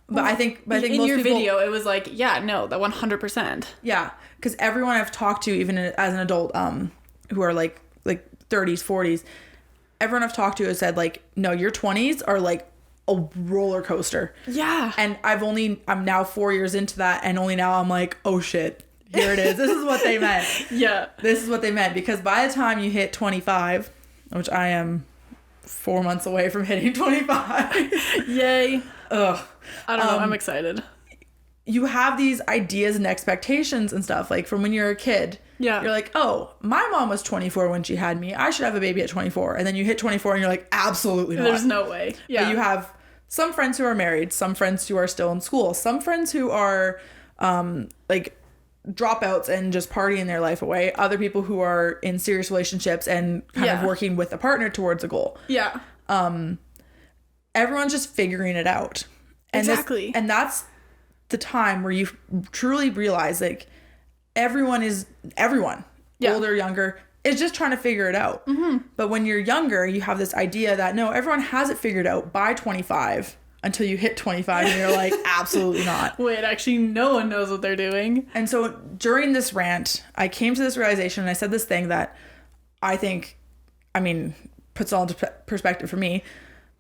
S1: But I think
S2: in
S1: most
S2: your
S1: people,
S2: video, it was like, that 100%.
S1: Yeah, because everyone I've talked to, even as an adult, who are like 30s, 40s, everyone I've talked to has said, like, no, your 20s are like a roller coaster.
S2: Yeah.
S1: And I'm now 4 years into that, and only now I'm like, oh shit, here it is. This is what they meant.
S2: Yeah.
S1: This is what they meant, because by the time you hit 25, which I am 4 months away from hitting 25.
S2: Yay.
S1: Ugh.
S2: I don't know. I'm excited.
S1: You have these ideas and expectations and stuff, like, from when you're a kid.
S2: Yeah.
S1: You're like, oh, my mom was 24 when she had me. I should have a baby at 24. And then you hit 24 and you're like, absolutely not.
S2: There's no way. Yeah.
S1: But you have some friends who are married, some friends who are still in school, some friends who are like dropouts and just partying their life away, other people who are in serious relationships and kind of working with a partner towards a goal.
S2: Yeah.
S1: Everyone's just figuring it out. And
S2: exactly.
S1: And that's the time where you truly realize, like, everyone, older, younger, is just trying to figure it out. Mm-hmm. But when you're younger, you have this idea that, no, everyone has it figured out by 25, until you hit 25 and you're like, absolutely not.
S2: Wait, actually, no one knows what they're doing.
S1: And so during this rant, I came to this realization, and I said this thing that I think, I mean, puts it all into perspective for me.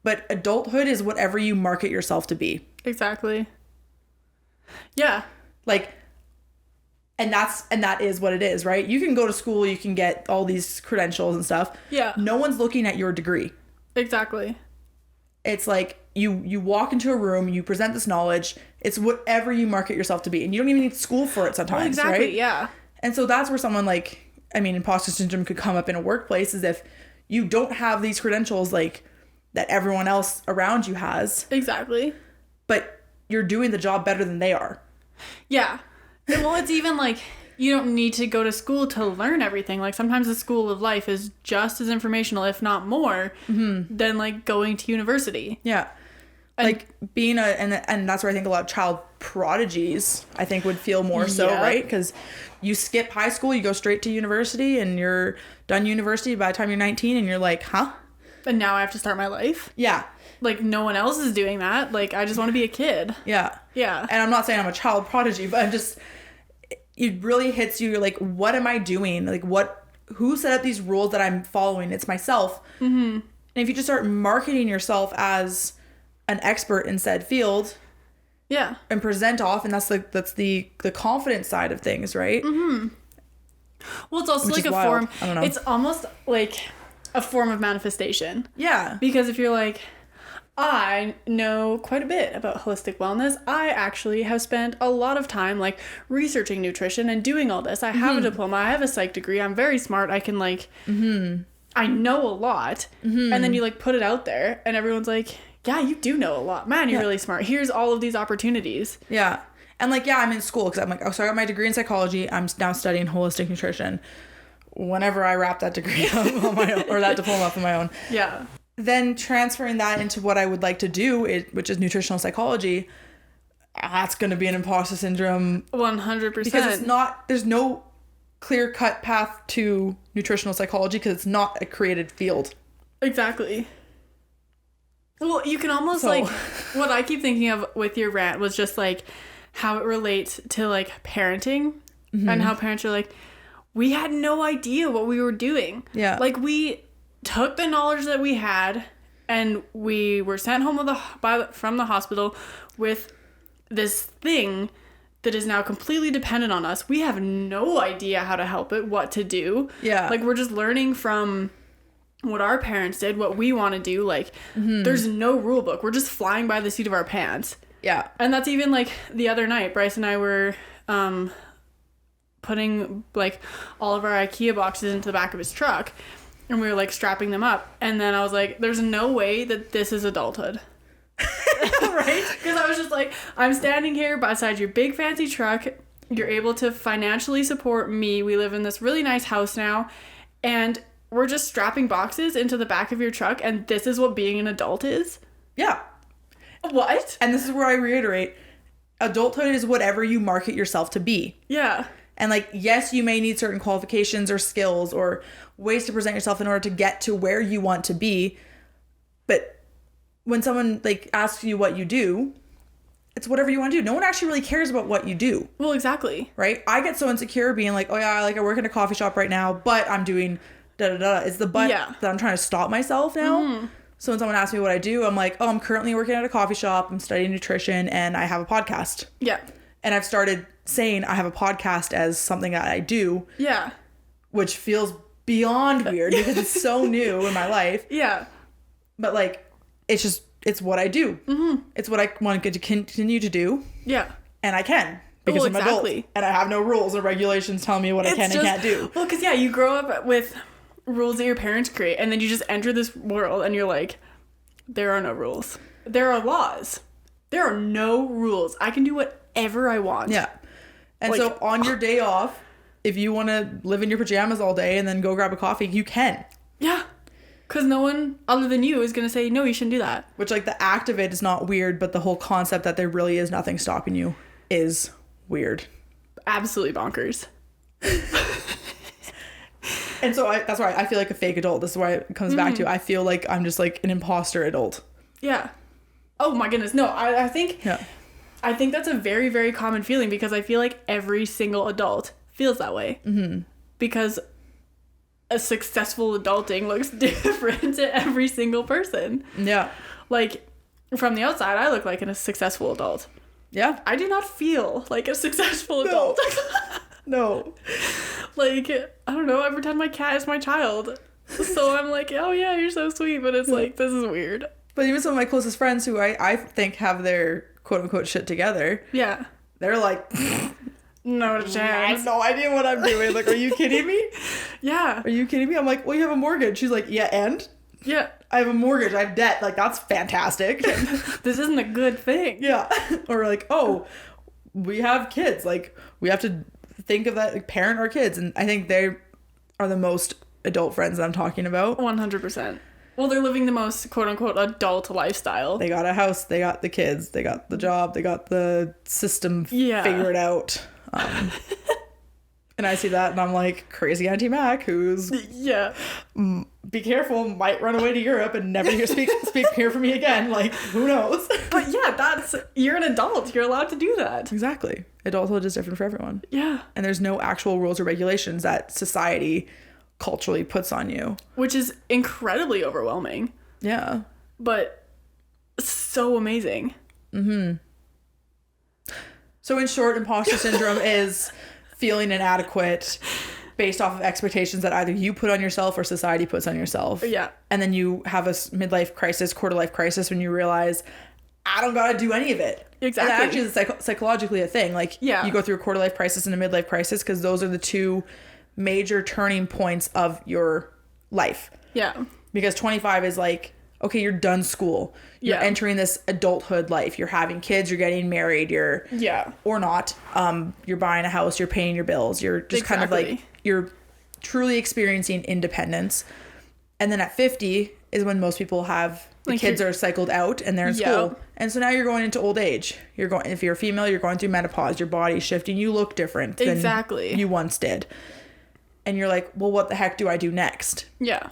S1: But adulthood is whatever you market yourself to be.
S2: Exactly. Yeah.
S1: Like, and that is what it is, right? You can go to school, you can get all these credentials and stuff. Yeah. No one's looking at your degree.
S2: Exactly.
S1: It's like you walk into a room, you present this knowledge. It's whatever you market yourself to be. And you don't even need school for it sometimes, exactly, right?
S2: Yeah.
S1: And so that's where someone like I mean, imposter syndrome could come up in a workplace is if you don't have these credentials like that everyone else around you has.
S2: Exactly.
S1: But you're doing the job better than they are.
S2: Yeah. Well, it's even like you don't need to go to school to learn everything. Like sometimes the school of life is just as informational, if not more, than like going to university.
S1: Yeah. Like being and that's where I think a lot of child prodigies, I think, would feel more so, right? Because you skip high school, you go straight to university, and you're done university by the time you're 19, and you're like, huh?
S2: And now I have to start my life?
S1: Yeah.
S2: Like, no one else is doing that. Like, I just want to be a kid.
S1: Yeah.
S2: Yeah.
S1: And I'm not saying I'm a child prodigy, but I'm just, it really hits you. You're like, what am I doing? Like, who set up these rules that I'm following? It's myself. Mm-hmm. And if you just start marketing yourself as an expert in said field,
S2: yeah,
S1: and present off, and that's the confidence side of things, right?
S2: Mm-hmm. Well, it's also like a form. I don't know. It's almost like a form of manifestation.
S1: Yeah,
S2: because if you're like, I know quite a bit about holistic wellness. I actually have spent a lot of time like researching nutrition and doing all this. I have a diploma. I have a psych degree. I'm very smart. I can like, I know a lot. And then you like put it out there, and everyone's like, yeah, you do know a lot. Man, you're really smart. Here's all of these opportunities. Yeah. And like, yeah, I'm in school because I'm like, oh, so I got my degree in psychology. I'm now studying holistic nutrition. Whenever I wrap that degree up on my own, or that diploma up on my own. Yeah. Then transferring that into what I would like to do, which is nutritional psychology, that's going to be an imposter syndrome. 100%.
S1: Because it's not, there's no clear-cut path to nutritional psychology because it's not a created field.
S2: Exactly. Well, you can almost like, what I keep thinking of with your rant was just like how it relates to like parenting and how parents are like, we had no idea what we were doing. Yeah. Like we took the knowledge that we had and we were sent home from the hospital with this thing that is now completely dependent on us. We have no idea how to help it, what to do. Yeah. Like we're just learning from what our parents did, what we want to do. Like there's no rule book. We're just flying by the seat of our pants. Yeah. And that's even like the other night, Bryce and I were putting like all of our IKEA boxes into the back of his truck, and we were like strapping them up, and then I was like, there's no way that this is adulthood. Right? Because I was just like, I'm standing here beside your big fancy truck, you're able to financially support me, we live in this really nice house now, and we're just strapping boxes into the back of your truck, and this is what being an adult is? Yeah. What? And this is where I reiterate, adulthood is whatever you market yourself to be. Yeah. And like, yes, you may need certain qualifications or skills or ways to present yourself in order to get to where you want to be. But when someone like asks you what you do, it's whatever you want to do. No one actually really cares about what you do. Well, exactly. Right? I get so insecure being like, oh yeah, like I work in a coffee shop right now, but I'm doing da-da-da. It's the but that I'm trying to stop myself now. So when someone asks me what I do, I'm like, oh, I'm currently working at a coffee shop. I'm studying nutrition and I have a podcast. Yeah. And I've started saying I have a podcast as something that I do. Yeah. Which feels beyond weird because it's so new in my life. Yeah. But like, it's what I do. It's what I want to continue to do. Yeah. And I can. Because I'm an adult. And I have no rules or regulations telling me what I can and can't do. Well, because yeah, you grow up with rules that your parents create, and then you just enter this world and you're like, there are no rules. There are laws. There are no rules. I can do whatever I want. Yeah. And like, so on your day off, if you want to live in your pajamas all day and then go grab a coffee, you can. Yeah. Because no one other than you is going to say, no, you shouldn't do that. Which like the act of it is not weird, but the whole concept that there really is nothing stopping you is weird. Absolutely bonkers. And so that's why I feel like a fake adult. This is why it comes back to, I feel like I'm just like an imposter adult. Yeah. Oh my goodness. No, I think that's a very, very common feeling because I feel like every single adult feels that way. Because a successful adulting looks different to every single person. Yeah. Like from the outside, I look like a successful adult. Yeah. I do not feel like a successful adult. No. Like, I don't know, I pretend my cat is my child. So I'm like, oh yeah, you're so sweet, but it's like, this is weird. But even some of my closest friends who I think have their quote unquote shit together. Yeah. They're like, No chance.
S1: I have no idea what I'm doing. Like, are you kidding me?
S2: Yeah.
S1: Are you kidding me? I'm like, well, you have a mortgage. She's like, yeah, and?
S2: Yeah.
S1: I have a mortgage. I have debt. Like, that's fantastic.
S2: This isn't a good thing.
S1: Yeah. Or like, oh, we have kids. Like, we have to think of that, like, parent our kids. And I think they are the most adult friends that I'm talking about.
S2: 100%. Well, they're living the most quote-unquote adult lifestyle.
S1: They got a house. They got the kids. They got the job. They got the system figured out. And I see that and I'm like, crazy Auntie Mac, who's be careful, might run away to Europe and never hear from me again. Like, who knows?
S2: But yeah, you're an adult. You're allowed to do that.
S1: Exactly. Adulthood is different for everyone.
S2: Yeah.
S1: And there's no actual rules or regulations that society culturally puts on you.
S2: Which is incredibly overwhelming.
S1: Yeah.
S2: But so amazing.
S1: Mm-hmm. So in short, imposter syndrome is feeling inadequate based off of expectations that either you put on yourself or society puts on yourself.
S2: Yeah.
S1: And then you have a midlife crisis, quarter life crisis when you realize, I don't gotta do any of it.
S2: Exactly.
S1: And that actually is psychologically a thing. Like, you go through a quarter life crisis and a midlife crisis because those are the two major turning points of your life.
S2: Yeah.
S1: Because 25 is like, okay, you're done school. You're entering this adulthood life. You're having kids. You're getting married. You're or not. You're buying a house. You're paying your bills. You're just kind of like, you're truly experiencing independence. And then at 50 is when most people have the kids are cycled out and they're in school. And so now you're going into old age. If you're a female, you're going through menopause. Your body's shifting. You look different than you once did. And you're like, well, what the heck do I do next?
S2: Yeah.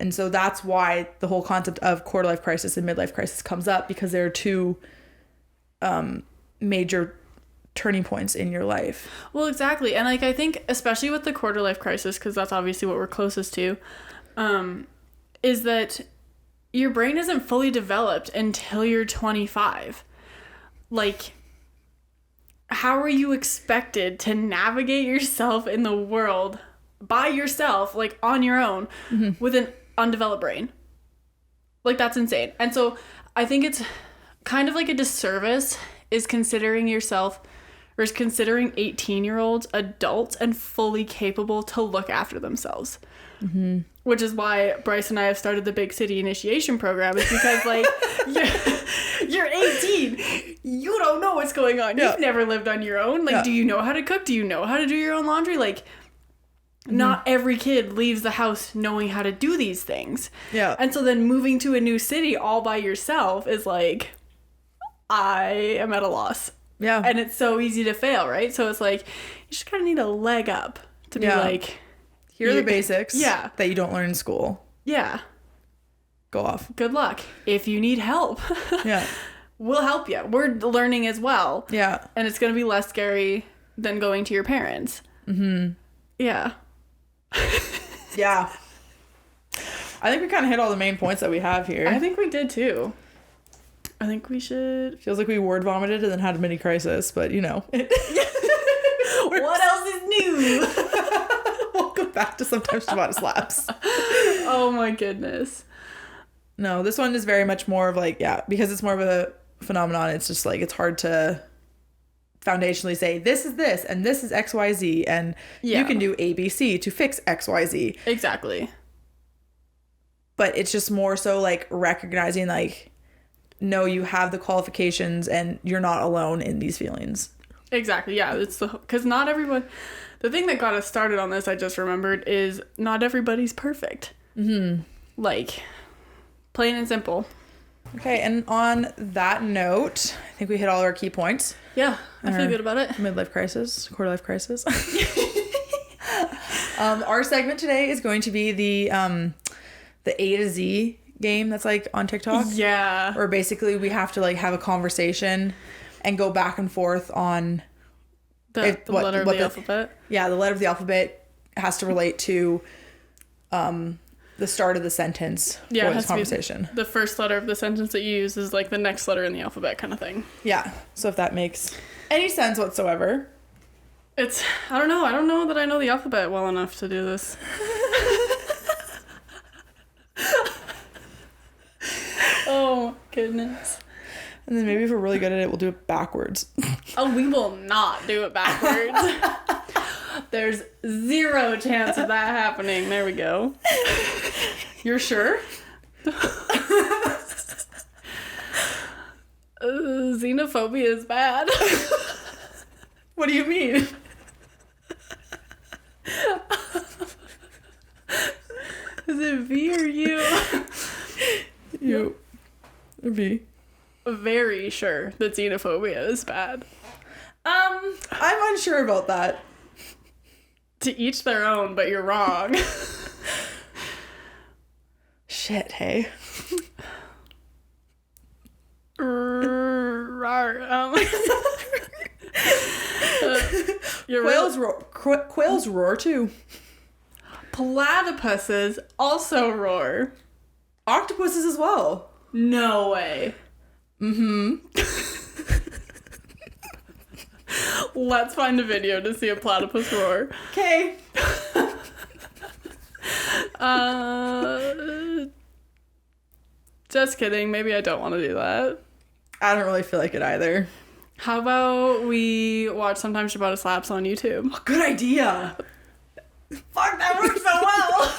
S1: And so that's why the whole concept of quarter life crisis and midlife crisis comes up, because there are two major turning points in your life.
S2: Well, exactly. And like, I think especially with the quarter life crisis, because that's obviously what we're closest to, is that your brain isn't fully developed until you're 25. Like, how are you expected to navigate yourself in the world by yourself, like on your own, with an undeveloped brain? Like, that's insane. And so I think it's kind of like a disservice is considering 18-year-olds adults and fully capable to look after themselves. Which is why Bryce and I have started the Big City Initiation Program, is because, like, you're 18. You don't know what's going on. You've never lived on your own. Like, do you know how to cook? Do you know how to do your own laundry? Like, not every kid leaves the house knowing how to do these things. Yeah. And so then moving to a new city all by yourself is like, I am at a loss. Yeah. And it's so easy to fail, right? So it's like, you just kind of need a leg up to be like,
S1: here are the basics that you don't learn in school. Yeah. Go off.
S2: Good luck. If you need help, we'll help you. We're learning as well. Yeah. And it's going to be less scary than going to your parents. Yeah.
S1: Yeah. I think we kind of hit all the main points that we have here.
S2: I think we did too. I think we should.
S1: Feels like we word vomited and then had a mini crisis, but you know.
S2: What else is new?
S1: Welcome back to Sometimes Ciabatta Slaps.
S2: Oh my goodness.
S1: No, this one is very much more of like, because it's more of a phenomenon. It's just like, it's hard to foundationally say this is this and this is XYZ and you can do ABC to fix XYZ.
S2: Exactly.
S1: But it's just more so like recognizing like, no, you have the qualifications and you're not alone in these feelings.
S2: Exactly. Yeah. It's because not everyone, the thing that got us started on this, I just remembered, is not everybody's perfect. Like, plain and simple.
S1: Okay, and on that note, I think we hit all our key points.
S2: Yeah, I feel good about it.
S1: Midlife crisis, quarter life crisis. Our segment today is going to be the A to Z game that's like on TikTok. Yeah. Where basically we have to like have a conversation and go back and forth on
S2: the letter of the alphabet.
S1: Yeah, the letter of the alphabet has to relate to the start of the sentence for this conversation.
S2: The first letter of the sentence that you use is like the next letter in the alphabet kind of thing.
S1: Yeah. So if that makes any sense whatsoever.
S2: I don't know that I know the alphabet well enough to do this. Oh, goodness.
S1: And then maybe if we're really good at it, we'll do it backwards.
S2: Oh, we will not do it backwards. There's 0 chance of that happening. There we go. You're sure? Xenophobia is bad.
S1: What do you mean?
S2: Is it V or U?
S1: You. V.
S2: Very sure that xenophobia is bad.
S1: I'm unsure about that.
S2: To each their own, but you're wrong.
S1: Shit, hey. Quails roar too.
S2: Platypuses also roar.
S1: Octopuses as well.
S2: No way.
S1: Mm-hmm.
S2: Let's find a video to see a platypus roar.
S1: Okay.
S2: Just kidding. Maybe I don't want to do that.
S1: I don't really feel like it either.
S2: How about we watch Sometimes Ciabatta Slaps on YouTube?
S1: Oh, good idea. Fuck, that works so well.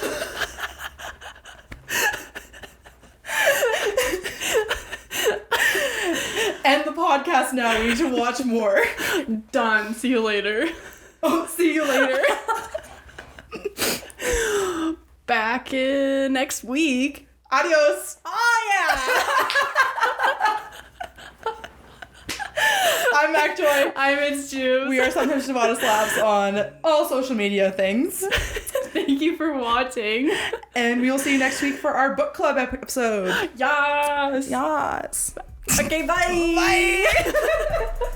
S1: End the podcast now. We need to watch more.
S2: Done. See you later.
S1: Oh, see you later.
S2: Back in next week.
S1: Adios.
S2: Oh, yeah.
S1: I'm Mak Joy.
S2: I'm Mak Jubes.
S1: We are Sometimes Ciabatta Slaps on all social media things.
S2: Thank you for watching.
S1: And we will see you next week for our book club episode.
S2: Yes.
S1: Yes.
S2: Okay, bye.
S1: Bye.